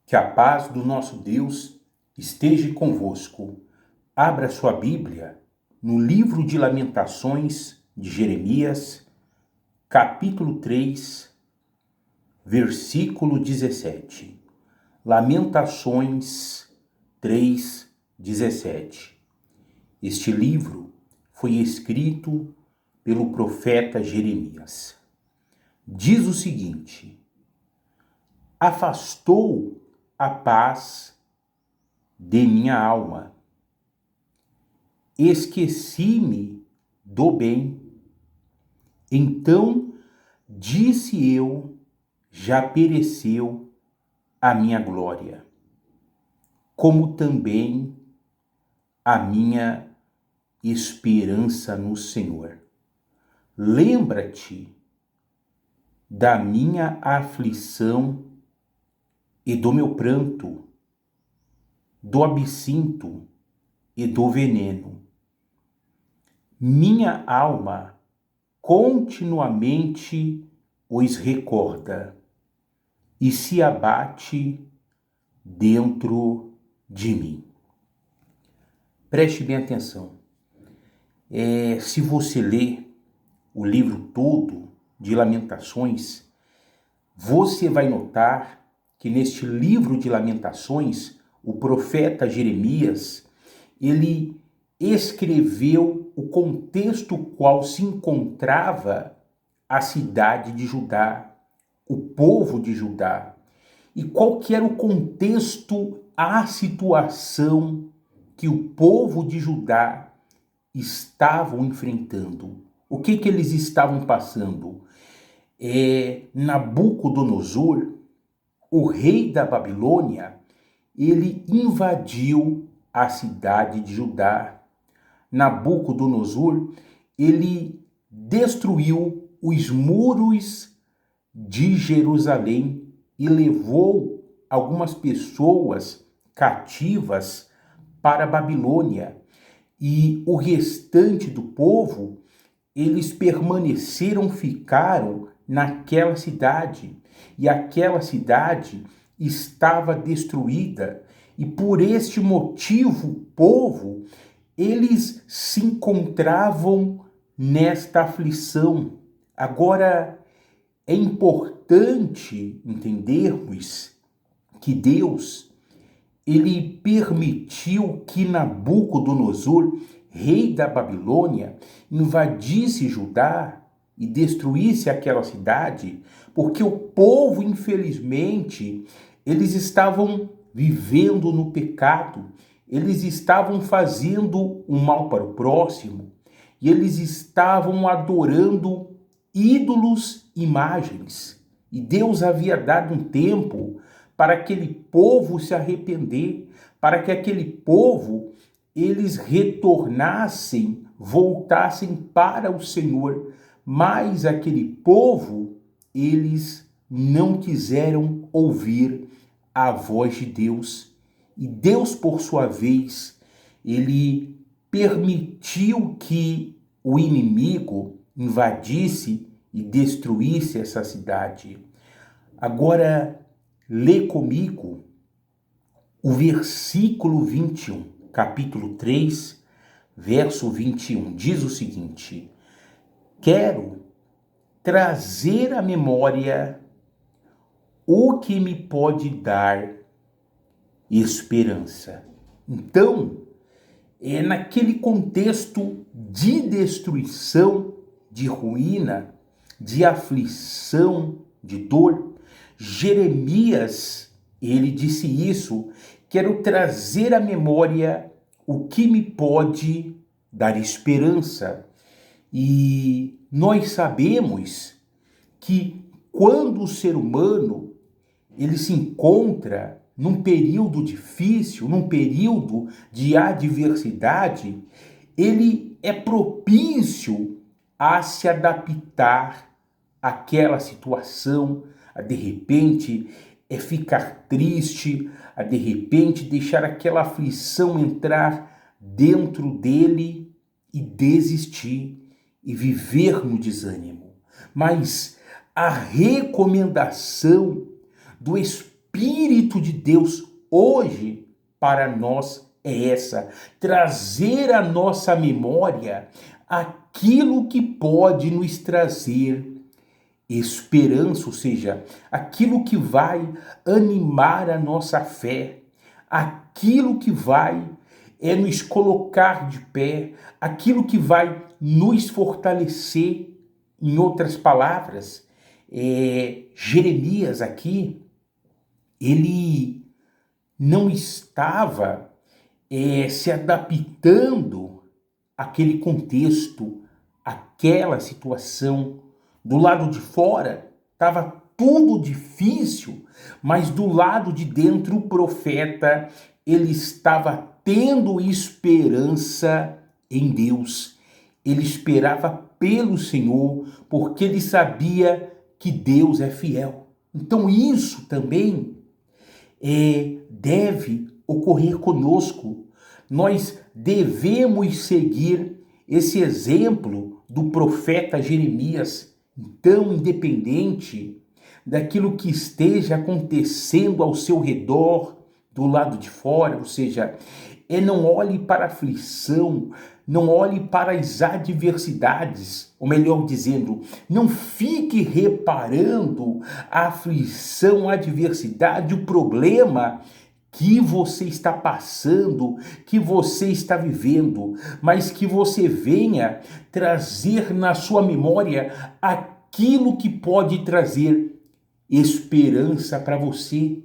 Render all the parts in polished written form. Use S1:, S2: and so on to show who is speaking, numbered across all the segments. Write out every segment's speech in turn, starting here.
S1: Que a paz do nosso Deus esteja convosco. Abra sua Bíblia no livro de Lamentações de Jeremias, capítulo 3, versículo 17. Lamentações 3, 17. Este livro foi escrito pelo profeta Jeremias. Diz o seguinte: afastou a paz de minha alma, esqueci-me do bem. Então disse eu, já pereceu a minha glória, como também a minha esperança no Senhor. Lembra-te da minha aflição e do meu pranto, do absinto e do veneno. Minha alma continuamente os recorda e se abate dentro de mim. Preste bem atenção. Se você ler o livro todo de Lamentações, você vai notar que neste livro de Lamentações, o profeta Jeremias, ele escreveu o contexto qual se encontrava a cidade de Judá, o povo de Judá. E qual que era o contexto, a situação que o povo de Judá estavam enfrentando. O que eles estavam passando? Nabucodonosor, o rei da Babilônia, ele invadiu a cidade de Judá. Nabucodonosor, ele destruiu os muros de Jerusalém e levou algumas pessoas cativas para a Babilônia. E o restante do povo, eles ficaram naquela cidade. E aquela cidade estava destruída. E por este motivo, o povo, eles se encontravam nesta aflição. Agora, é importante entendermos que Deus, ele permitiu que Nabucodonosor, rei da Babilônia, invadisse Judá e destruísse aquela cidade, porque o povo, infelizmente, eles estavam vivendo no pecado, eles estavam fazendo o mal para o próximo, e eles estavam adorando ídolos, imagens. E Deus havia dado um tempo para aquele povo se arrepender, para que aquele povo, eles retornassem, voltassem para o Senhor. Mas aquele povo, eles não quiseram ouvir a voz de Deus. E Deus, por sua vez, ele permitiu que o inimigo invadisse e destruísse essa cidade. Agora, lê comigo o versículo 21, capítulo 3, verso 21. Diz o seguinte: quero trazer à memória o que me pode dar esperança. Então, é naquele contexto de destruição, de ruína, de aflição, de dor, Jeremias, ele disse isso: quero trazer à memória o que me pode dar esperança. E nós sabemos que quando o ser humano ele se encontra num período difícil, num período de adversidade, ele é propício a se adaptar àquela situação, a de repente ficar triste, a de repente deixar aquela aflição entrar dentro dele e desistir e viver no desânimo. Mas a recomendação do Espírito Espírito de Deus hoje para nós é essa: trazer à nossa memória aquilo que pode nos trazer esperança, ou seja, aquilo que vai animar a nossa fé, aquilo que vai nos colocar de pé, aquilo que vai nos fortalecer. Em outras palavras, Jeremias aqui, ele não estava se adaptando àquele contexto, àquela situação. Do lado de fora estava tudo difícil, mas do lado de dentro o profeta, ele estava tendo esperança em Deus. Ele esperava pelo Senhor, porque ele sabia que Deus é fiel. Então isso também deve ocorrer conosco. Nós devemos seguir esse exemplo do profeta Jeremias. Então, independente daquilo que esteja acontecendo ao seu redor, do lado de fora, ou seja, não olhe para a aflição, não olhe para as adversidades, ou melhor dizendo, não fique reparando a aflição, a adversidade, o problema que você está passando, que você está vivendo, mas que você venha trazer na sua memória aquilo que pode trazer esperança para você.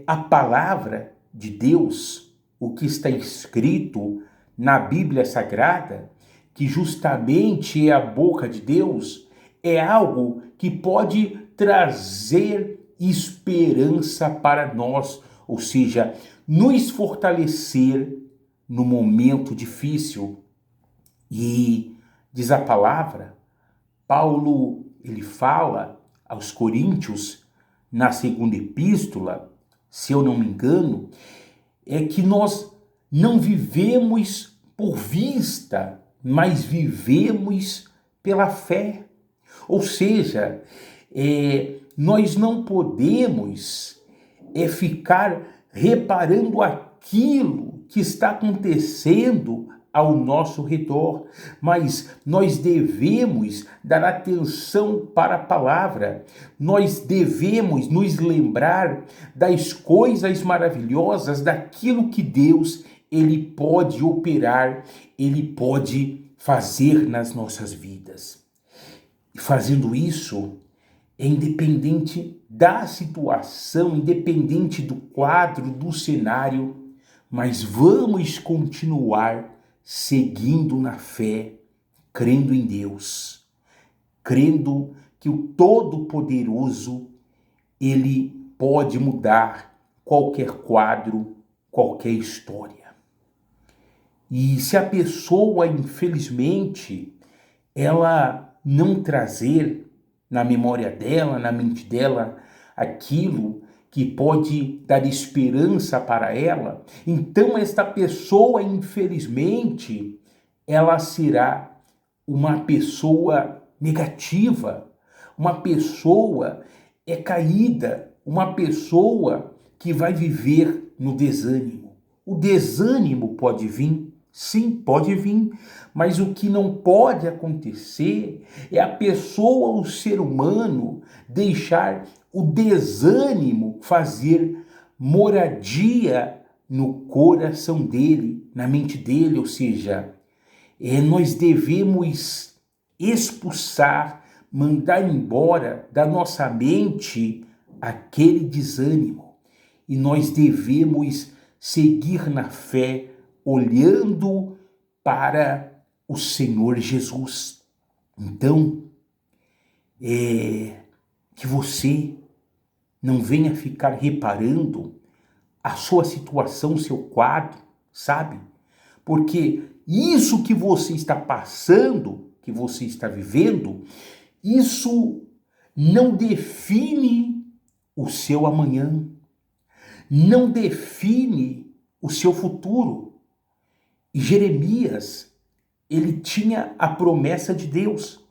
S1: A palavra de Deus, o que está escrito na Bíblia Sagrada, que justamente é a boca de Deus, é algo que pode trazer esperança para nós, ou seja, nos fortalecer no momento difícil. E diz a palavra, Paulo, ele fala aos Coríntios, na segunda epístola, se eu não me engano, é que nós não vivemos por vista, mas vivemos pela fé. Ou seja, nós não podemos ficar reparando aquilo que está acontecendo ao nosso redor, mas nós devemos dar atenção para a palavra, nós devemos nos lembrar das coisas maravilhosas, daquilo que Deus, ele pode operar, ele pode fazer nas nossas vidas. E fazendo isso, independente da situação, independente do quadro, do cenário, mas vamos continuar seguindo na fé, crendo em Deus, crendo que o Todo-Poderoso, ele pode mudar qualquer quadro, qualquer história. E se a pessoa, infelizmente, ela não trazer na memória dela, na mente dela, aquilo que pode dar esperança para ela, então esta pessoa, infelizmente, ela será uma pessoa negativa, uma pessoa caída, uma pessoa que vai viver no desânimo. O desânimo pode vir, sim, pode vir, mas o que não pode acontecer é a pessoa, o ser humano, deixar o desânimo fazer moradia no coração dele, na mente dele, ou seja, nós devemos expulsar, mandar embora da nossa mente aquele desânimo. E nós devemos seguir na fé, olhando para o Senhor Jesus. Então, que você não venha ficar reparando a sua situação, o seu quadro, sabe? Porque isso que você está passando, que você está vivendo, isso não define o seu amanhã, não define o seu futuro. E Jeremias, ele tinha a promessa de Deus,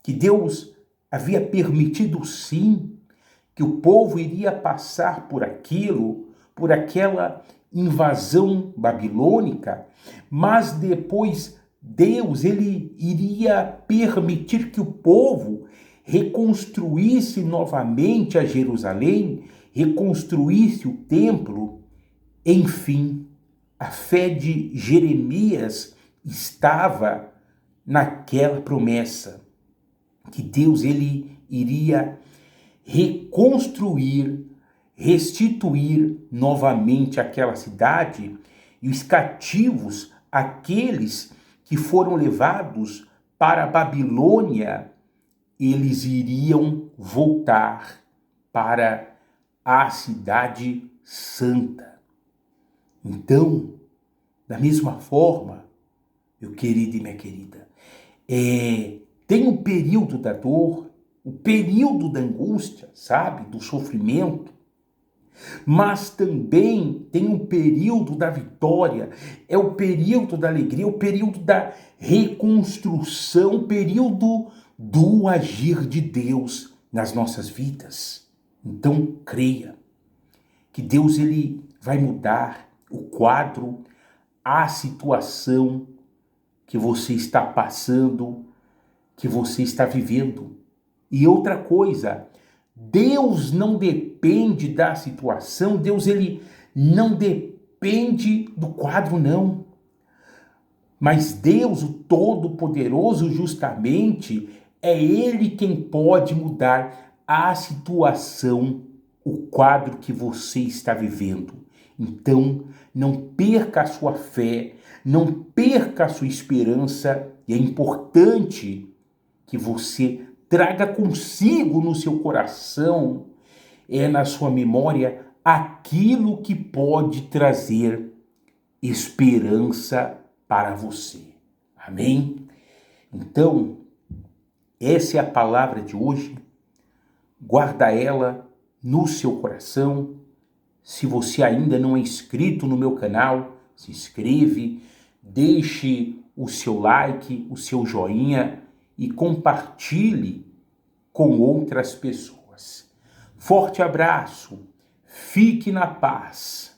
S1: que Deus havia permitido sim, que o povo iria passar por aquilo, por aquela invasão babilônica, mas depois Deus ele iria permitir que o povo reconstruísse novamente a Jerusalém, reconstruísse o templo. Enfim, a fé de Jeremias estava naquela promessa que Deus ele iria reconstruir, restituir novamente aquela cidade, e os cativos, aqueles que foram levados para a Babilônia, eles iriam voltar para a cidade santa. Então, da mesma forma, meu querido e minha querida, tem o período da dor, o período da angústia, sabe, do sofrimento, mas também tem um período da vitória, é o período da alegria, o período da reconstrução, o período do agir de Deus nas nossas vidas. Então, creia que Deus ele vai mudar o quadro, a situação que você está passando, que você está vivendo. E outra coisa, Deus não depende da situação, Deus ele não depende do quadro, não. Mas Deus, o Todo-Poderoso, justamente, é Ele quem pode mudar a situação, o quadro que você está vivendo. Então, não perca a sua fé, não perca a sua esperança, e é importante que você traga consigo no seu coração, na sua memória, aquilo que pode trazer esperança para você. Amém? Então, essa é a palavra de hoje. Guarda ela no seu coração. Se você ainda não é inscrito no meu canal, se inscreve, deixe o seu like, o seu joinha e compartilhe com outras pessoas. Forte abraço, fique na paz.